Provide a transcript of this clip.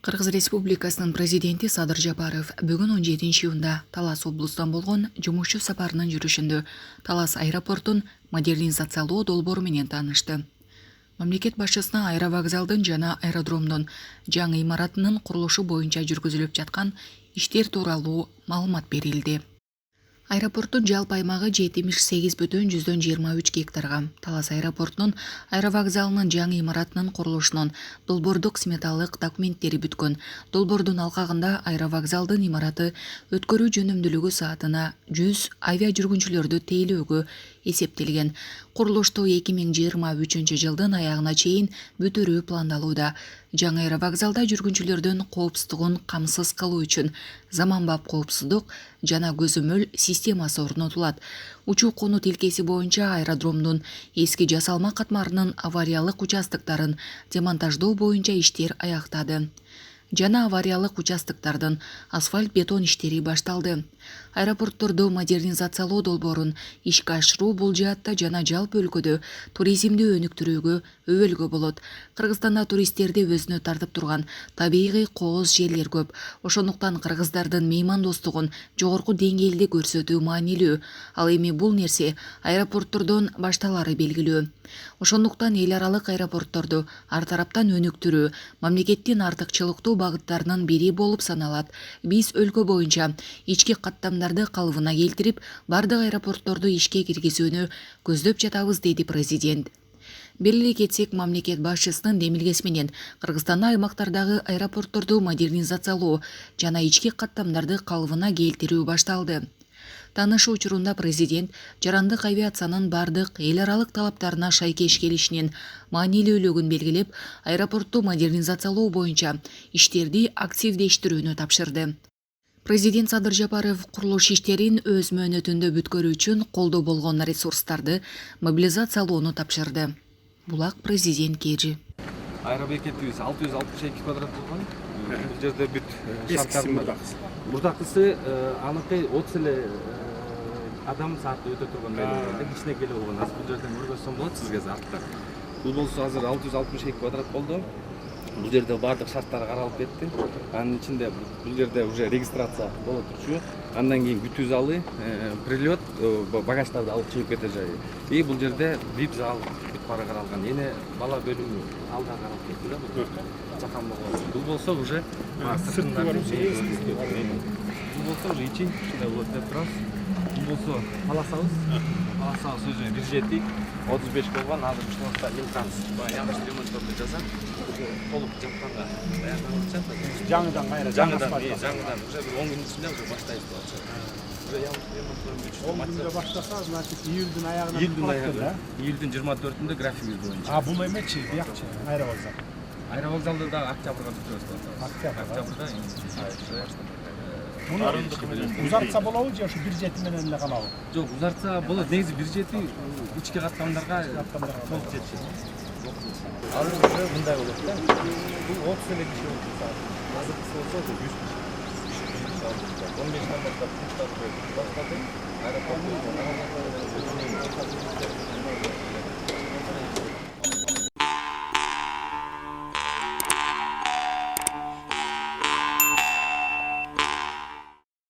Кыргыз Республикасынын президенти Садыр Жапаров бүгүн 17-июнда Талас облустан болгон жумушчу сапарынын жүрүшүндө Талас аэропортун модернизациялоо долбоору менен таанышты. Мамлекет башчысына аэровокзалдын жана аэродромдун жаңы имаратынын курулушу боюнча жүргүзүлүп жаткан иштер тууралуу маалымат берилди. Аэропорттун жалпы аймагы 78,23 гектарга. Талас аэропортунун аэровокзалынын жаңы имаратынын курулушунун долбоордук сметалык документтери бүткөн. Долбоордун алкагында аэровокзалдын имараты өткөрүү жөнөмдүүлүгү саатына 100 авиа жүргүнчүлөрдү тейлөөгө эсептелген. Курулушту 2023 жылдын аягына чейин бүтүрүү пландалууда. Жаңы аэровокзалда жүргүнчүлөрдүн коопсуздугун камсыз кылуу үчүн заманбап коопсуздук жана көзөмөл системасы орнотулат. Учуу кону тилкеси боюнча аэродромдун эски жасалма катмарынын авариялык участоктарын демонтаждоо боюнча иштер аяктады. Жана авариялык участоктардын асфальт бетон иштери башталды. Аэропортторду модернизациялоо долбоорун ишке ашыруу бул жаатта жана жалпы өлкөдө туризмди өнүктүрүүгө өбөлгө болот. Кыргызстанда туристтерди өзүнө тартып турган табигый кооз жерлер көп. Ошондуктан кыргыздардын меймандостугун жогорку деңгээлде көрсөтүү маанилүү. Ал эми бул нерсе аэропорттордон башталары белгилүү. Ошондуктан эл аралык аэропортторду ар тараптан өнүктүрүү мамлекеттин артыкчылыктуу багыттарынын бири болуп саналат. Биз өлкө боюнча ички каттамдарды калыбына келтирип, бардык аэропортторду ишке киргизүүнү көздөп жатабыз, деди президент. Белгилей кетсек, мамлекет башчысынын демилгеси менен Кыргызстанда аймактардагы аэропортторду модернизациялоо жана ички каттамдарды калыбына келтирүү башталды. Таанышуу учурунда президент жарандык авиациянын бардык эл аралык талаптарына шайкеш келишинин маанилүүлүгүн белгилеп, аэропортту модернизациялоо боюнча иштерди активдештирүүнү тапшырды. Президент Садыр Жапаров курулуш иштерин өз мөөнөтүндө бүткөрүү үчүн колдо болгон ресурстарды мобилизациялоону тапшырды. Булак президент Кежи. Аэробекетибиз 662 квадрат болгон. Бул жерде бүт шарттардын мурдакысы аныкы 30 эле адам саатта өтө турган эле кичинекей болгон. Азыр бул жерден көргөзсөм болот сизге артта. Бул болсо азыр 662 квадрат болду. Бул жерде бардык шарттар каралып кетти. Анын ичинде бул жерде уже регистрация боло турчу. Андан кийин күтүү залы, прилет, багаждарды алып чыгып кетер жайы. И бул жерде VIP зал бүт бара каралган. Эне бала бөлүмү алда каралып кетти да бул. Чакан болгон. Бул болсо уже сыртында бул болсо уже ичин ушундай болот деп турабыз. Бул болсо паласабыз. Паласабыз өзү бюджети 35 болгон. Азыр ушунда Милканс жаңы ремонтторду жасап, толук жапканда даярданып жатат. Жаңыдан уже 10 күн ичинде уже баштайбыз деп атышат. Ремонттор баштаса, значит, июльдүн аягына. Июльдүн 24-ндө графигибиз боюнча. А бул эмечи, биякчы, аэровокзал. Аэровокзалды да октябрга бүтөбүз деп атабыз. Октябрда узартса болобу же ошо бир жети менен эле калабы? Жок, узартса болот. Негизи бир жети ички каттамдарга толук жетишет. Азыр уже мындай болот да. Бул 30 эле киши болуп саат. Азыркысы болсо 100 киши. 15 баштап баштады. Аэропорттун